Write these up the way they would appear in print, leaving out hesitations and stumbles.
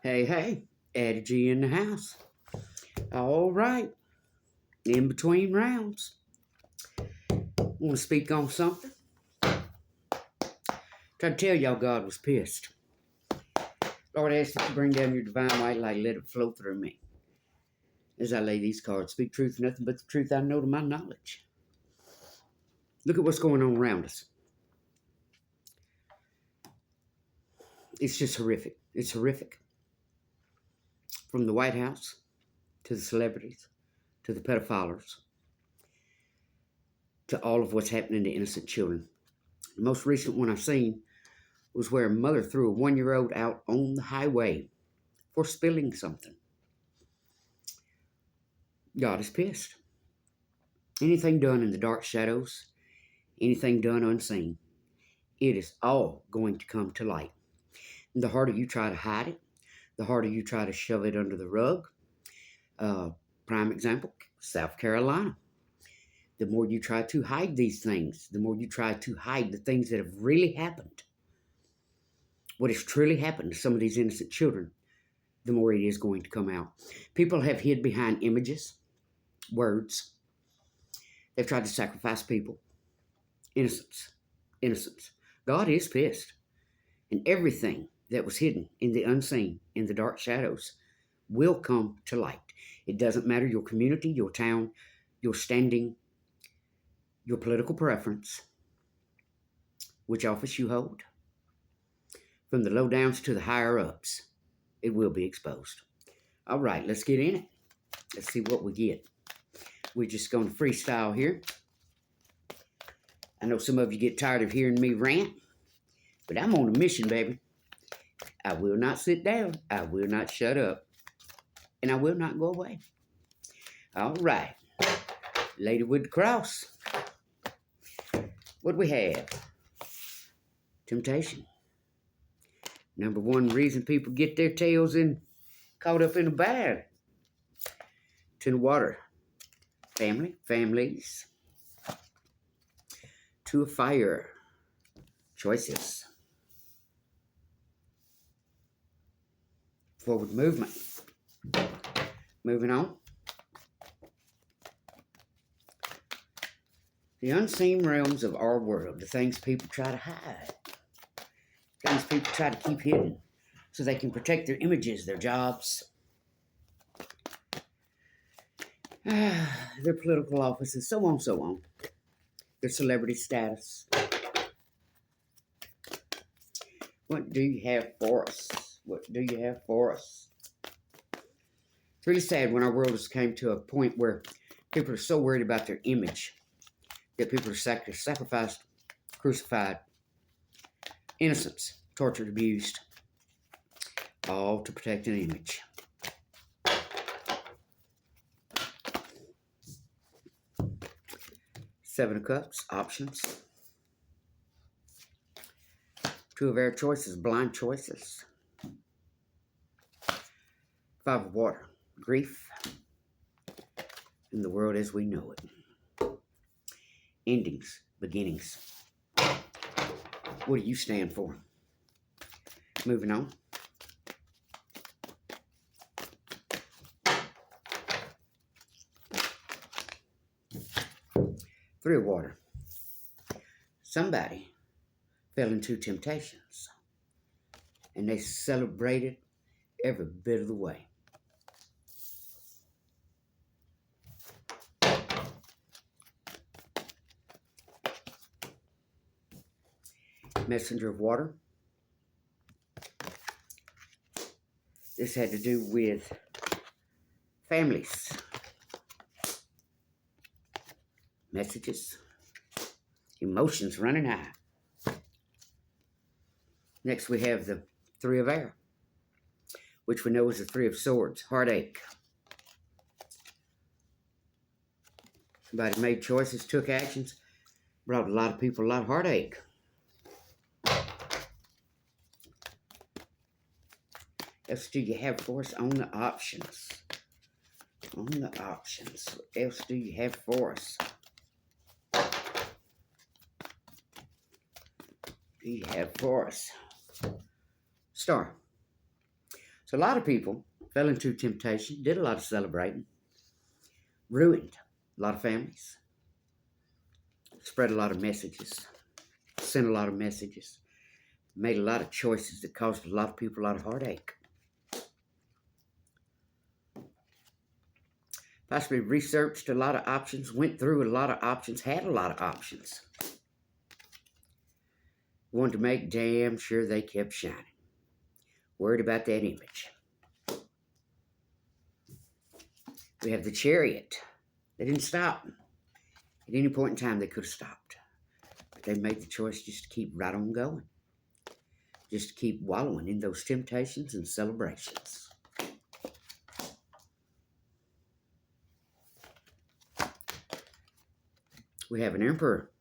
Hey, Addie G in the house. All right, in between rounds. Want to speak on something? Try to tell y'all God was pissed. Lord, I ask that you bring down your divine white light, let it flow through me. As I lay these cards, speak truth, nothing but the truth I know to my knowledge. Look at what's going on around us. It's just horrific. It's horrific. From the White House to the celebrities to the pedophiles to all of what's happening to innocent children. The most recent one I've seen was where a mother threw a 1-year-old out on the highway for spilling something. God is pissed. Anything done in the dark shadows, anything done unseen, it is all going to come to light. And the harder you try to hide it, the harder you try to shove it under the rug. Prime example, South Carolina. The more you try to hide these things, the more you try to hide the things that have really happened, what has truly happened to some of these innocent children, the more it is going to come out. People have hid behind images, words. They've tried to sacrifice people. Innocence. God is pissed. And everything that was hidden in the unseen, in the dark shadows, will come to light. It doesn't matter your community, your town, your standing, your political preference, which office you hold. From the low-downs to the higher-ups, it will be exposed. All right, let's get in it. Let's see what we get. We're just going to freestyle here. I know some of you get tired of hearing me rant, but I'm on a mission, baby. I will not sit down. I will not shut up. And I will not go away. All right. Lady with the cross. What do we have? Temptation. Number one reason people get their tails caught up in a bag. To the water. Families. To a fire. Choices. Forward movement. Moving on. The unseen realms of our world, the things people try to hide, things people try to keep hidden so they can protect their images, their jobs, their political offices, so on, their celebrity status. What do you have for us? What do you have for us? It's really sad when our world has came to a point where people are so worried about their image that people are sacrificed, crucified, innocents, tortured, abused, all to protect an image. Seven of Cups, options. Two of air choices, blind choices. Five of water, grief, in the world as we know it. Endings, beginnings. What do you stand for? Moving on. Three of water. Somebody fell into temptations and they celebrated every bit of the way. Messenger of water. This had to do with families. Messages. Emotions running high. Next we have the Three of Air, which we know is the Three of Swords. Heartache. Somebody made choices, took actions, brought a lot of people a lot of heartache. What else do you have for us on the options? On the options. What else do you have for us? Do you have for us? Star. So a lot of people fell into temptation, did a lot of celebrating, ruined a lot of families, spread a lot of messages, sent a lot of messages, made a lot of choices that caused a lot of people a lot of heartache. Possibly researched a lot of options, went through a lot of options, had a lot of options. Wanted to make damn sure they kept shining. Worried about that image. We have the Chariot. They didn't stop. At any point in time, they could have stopped. But they made the choice just to keep right on going. Just to keep wallowing in those temptations and celebrations. We have an Emperor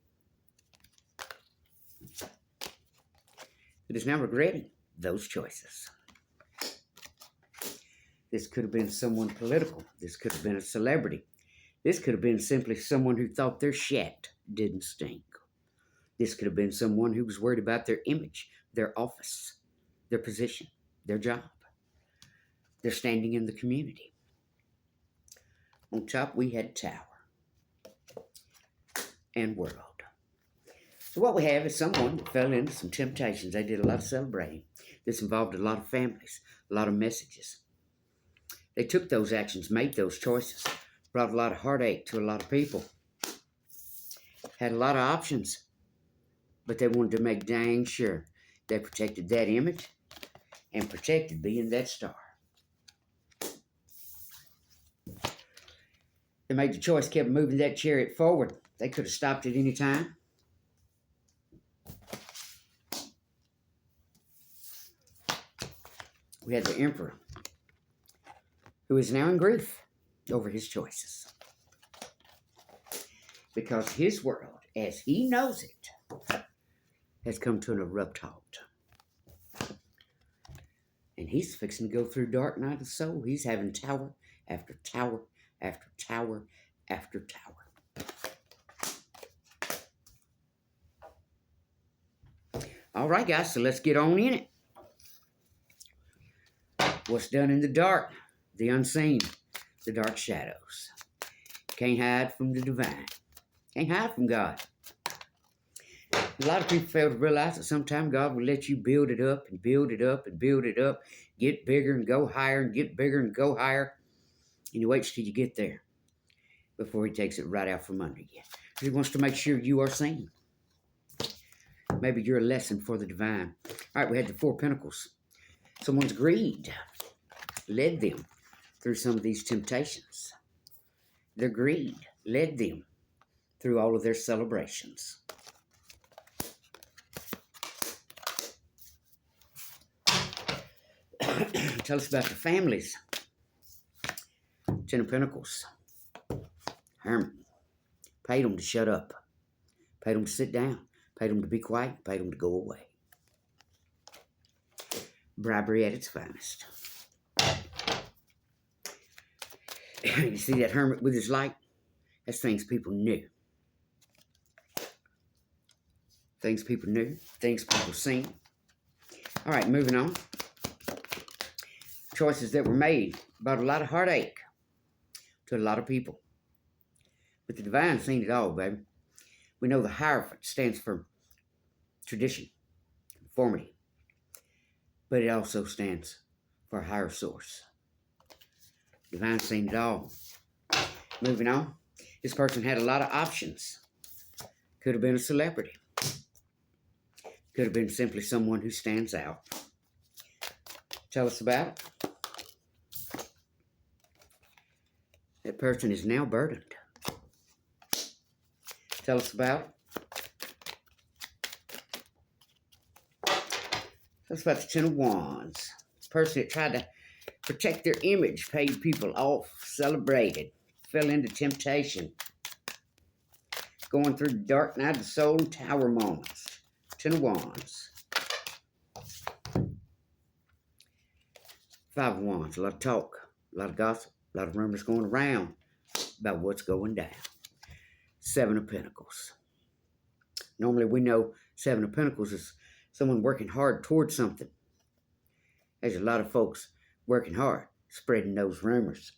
that is now regretting those choices. This could have been someone political. This could have been a celebrity. This could have been simply someone who thought their shit didn't stink. This could have been someone who was worried about their image, their office, their position, their job, their standing in the community. On top, we had Tower and World. So what we have is someone that fell into some temptations. They did a lot of celebrating. This involved a lot of families, a lot of messages. They took those actions, made those choices, brought a lot of heartache to a lot of people. Had a lot of options, but they wanted to make dang sure they protected that image and protected being that star. They made the choice, kept moving that chariot forward. They could have stopped at any time. We had the Emperor, who is now in grief over his choices. Because his world, as he knows it, has come to an abrupt halt. And he's fixing to go through dark night of the soul. He's having tower after tower after tower after tower. All right, guys, so let's get on in it. What's done in the dark, the unseen, the dark shadows. Can't hide from the divine. Can't hide from God. A lot of people fail to realize that sometimes God will let you build it up and build it up and build it up, get bigger and go higher and get bigger and go higher. And he waits till you get there before he takes it right out from under you. He wants to make sure you are seen. Maybe you're a lesson for the divine. All right, we had the Four Pentacles. Someone's greed led them through some of these temptations. Their greed led them through all of their celebrations. Tell us about the families. Ten of Pentacles. Hermit. Paid them to shut up. Paid them to sit down. Paid them to be quiet. Paid them to go away. Bribery at its finest. You see that Hermit with his light? That's things people knew. Things people knew. Things people seen. All right, moving on. Choices that were made brought a lot of heartache to a lot of people. But the divine seen it all, baby. We know the Hierophant stands for tradition, conformity. But it also stands for a higher source. Divine seen it all. Moving on. This person had a lot of options. Could have been a celebrity. Could have been simply someone who stands out. Tell us about it. That person is now burdened. Tell us about it. Tell us about the Ten of Wands. This person that tried to protect their image, paid people off, celebrated, fell into temptation, going through the dark night of the soul and tower moments. Ten of Wands. Five of Wands. A lot of talk, a lot of gossip, a lot of rumors going around about what's going down. Seven of Pentacles. Normally we know Seven of Pentacles is someone working hard towards something. There's a lot of folks working hard, spreading those rumors.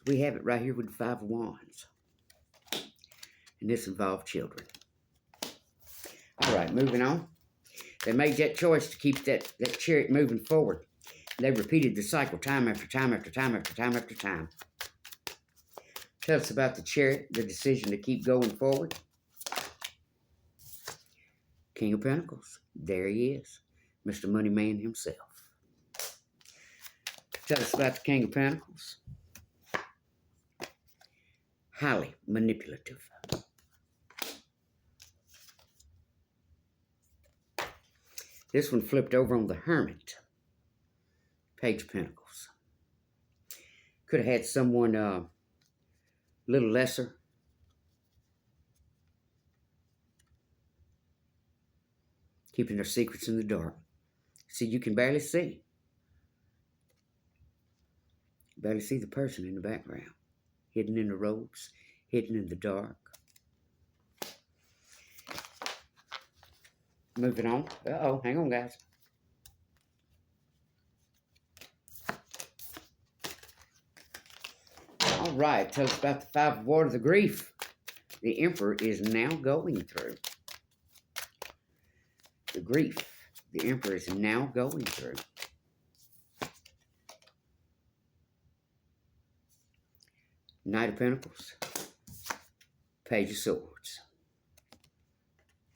We have it right here with the Five of Wands. And this involved children. All right, moving on. They made that choice to keep that chariot moving forward. They repeated the cycle time after time after time after time after time. Tell us about the chariot, the decision to keep going forward. King of Pentacles. There he is. Mr. Money Man himself. Tell us about the King of Pentacles. Highly manipulative. This one flipped over on the Hermit. Page of Pentacles. Could have had someone a little lesser. Keeping their secrets in the dark. See, you can barely see. Barely see the person in the background. Hidden in the robes. Hidden in the dark. Moving on. Uh-oh, hang on, guys. All right, tell us about the Five of Water, the grief the Emperor is now going through. The grief the Emperor is now going through. Knight of Pentacles. Page of Swords.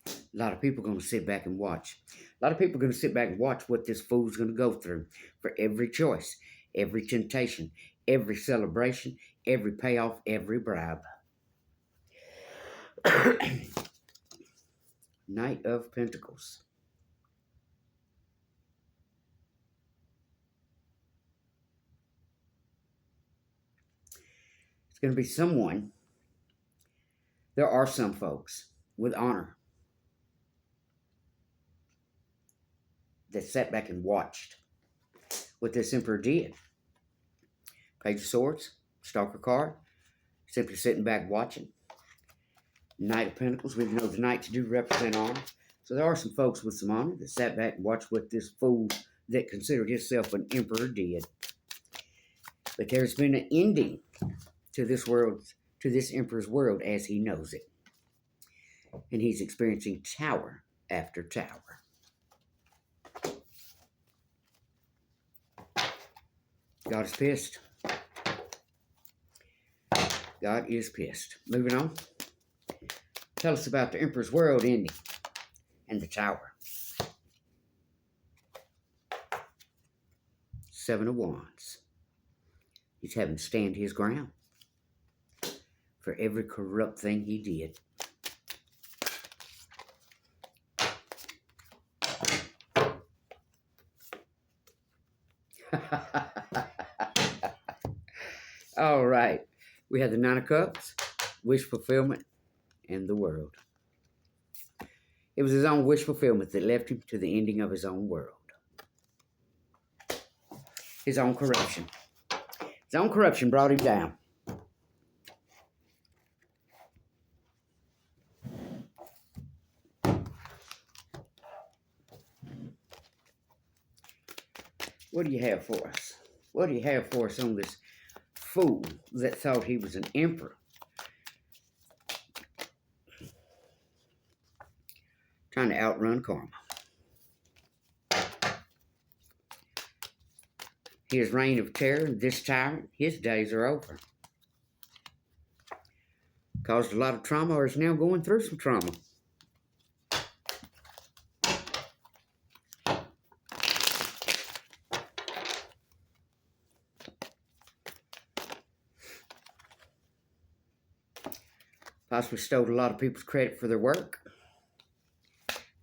A lot of people are going to sit back and watch. A lot of people are going to sit back and watch what this fool's going to go through for every choice, every temptation, every celebration, every payoff, every bribe. Knight of Pentacles. It's going to be someone. There are some folks with honor that sat back and watched what this Emperor did. Page of Swords, Stalker card, simply sitting back watching. Knight of Pentacles, we know the Knights do represent honor. So there are some folks with some honor that sat back and watched what this fool that considered himself an emperor did. But there's been an ending to this world, to this emperor's world as he knows it. And he's experiencing tower after tower. God is pissed. God is pissed. Moving on. Tell us about the Emperor's world ending and the tower. Seven of Wands. He's having to stand his ground for every corrupt thing he did. All right. We had the Nine of Cups, wish fulfillment, and the world. It was his own wish fulfillment that left him to the ending of his own world. His own corruption. His own corruption brought him down. What do you have for us? What do you have for us on this fool that thought he was an emperor? Trying to outrun karma. His reign of terror, this tyrant, his days are over. Caused a lot of trauma or is now going through some trauma. Possibly stole a lot of people's credit for their work.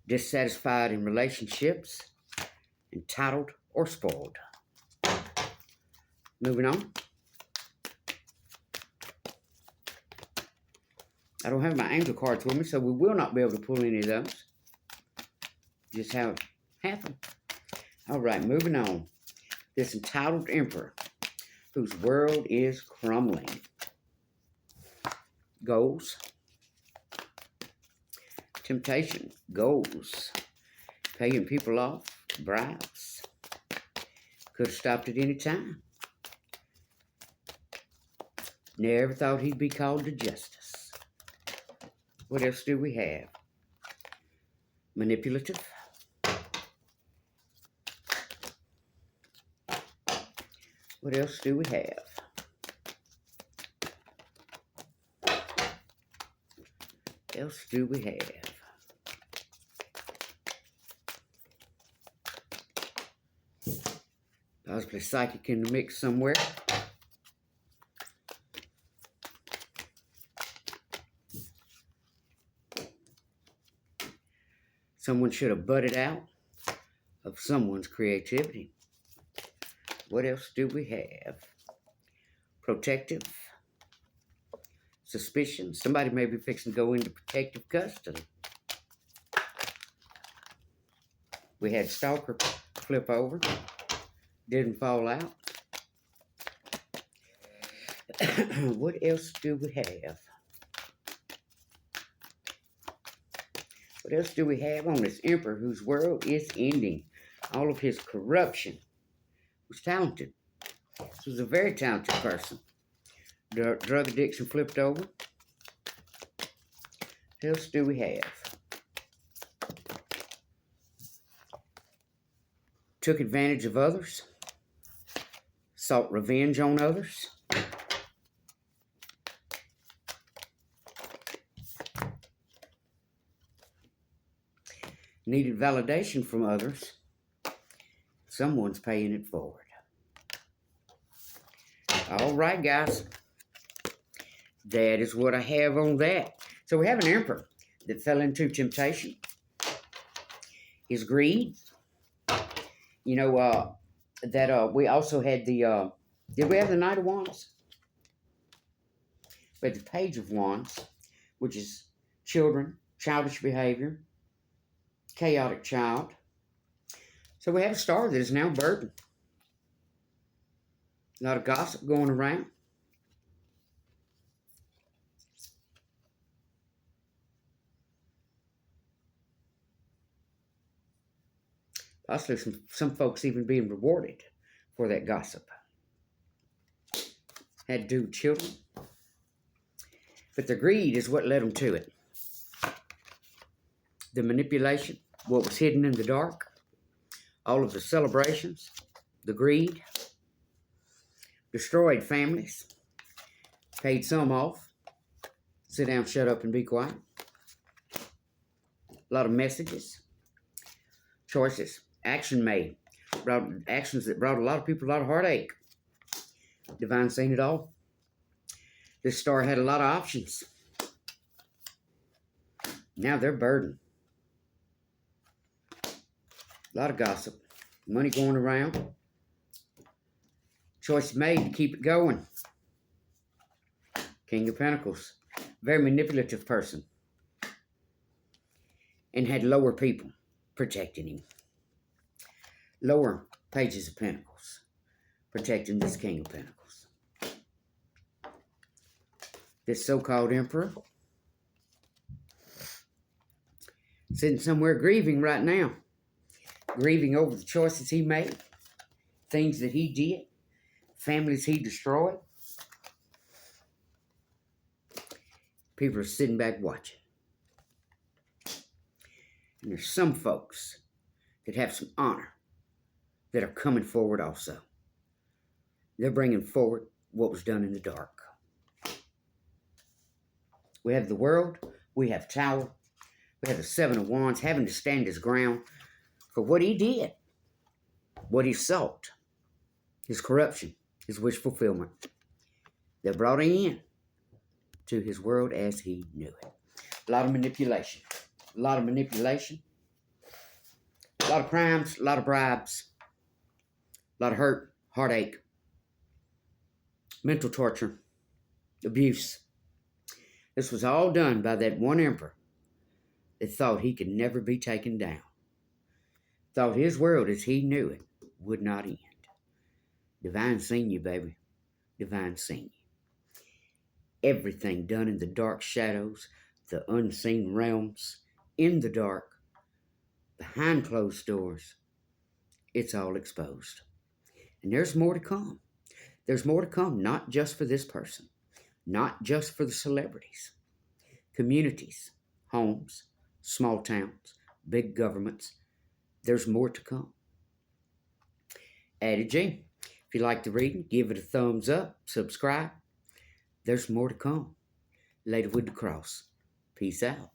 Dissatisfied in relationships. Entitled or spoiled. Moving on. I don't have my angel cards with me, so we will not be able to pull any of those. Just how it happened. All right, moving on. This entitled emperor whose world is crumbling. Goals. Temptation. Goals. Paying people off. Bribes. Could have stopped at any time. Never thought he'd be called to justice. What else do we have? Manipulative. What else do we have? What else do we have? Possibly psychic in the mix somewhere. Someone should have butted out of someone's creativity. What else do we have? Protective. Suspicion. Somebody may be fixing to go into protective custody. We had stalker flip over. Didn't fall out. What else do we have? What else do we have on this emperor whose world is ending? All of his corruption. Was talented. This was a very talented person. Drug addiction flipped over. What else do we have? Took advantage of others. Sought revenge on others. Needed validation from others. Someone's paying it forward. All right, guys. That is what I have on that. So we have an emperor that fell into temptation. His greed. You know, we also had the, did we have the Knight of Wands? We had the Page of Wands, which is children, childish behavior, chaotic child. So we have a star that is now burdened. A lot of gossip going around. Possibly some folks even being rewarded for that gossip. Had to do with children. But the greed is what led them to it. The manipulation, what was hidden in the dark, all of the celebrations, the greed, destroyed families, paid some off, sit down, shut up, and be quiet. A lot of messages, choices, action made, actions that brought a lot of people a lot of heartache. Devine seen it all. This star had a lot of options. Now they're burdened. A lot of gossip, money going around. Choice made to keep it going. King of Pentacles, very manipulative person, and had lower people protecting him. Lower Pages of Pentacles protecting this King of Pentacles. This so-called emperor sitting somewhere grieving right now. Grieving over the choices he made, things that he did, families he destroyed. People are sitting back watching. And there's some folks that have some honor that are coming forward also. They're bringing forward what was done in the dark. We have the World, we have Tower, we have the Seven of Wands having to stand his ground for what he did, what he sought, his corruption, his wish fulfillment that brought him in to his world as he knew it. A lot of manipulation, a lot of crimes, a lot of bribes, a lot of hurt, heartache, mental torture, abuse. This was all done by that one emperor that thought he could never be taken down. Thought his world as he knew it would not end. Devine seen you, baby. Devine seen you. Everything done in the dark shadows, the unseen realms, in the dark, behind closed doors, it's all exposed. And there's more to come. There's more to come, not just for this person, not just for the celebrities, communities, homes, small towns, big governments. There's more to come. Addie G, if you like the reading, give it a thumbs up, subscribe. There's more to come. Later with the cross. Peace out.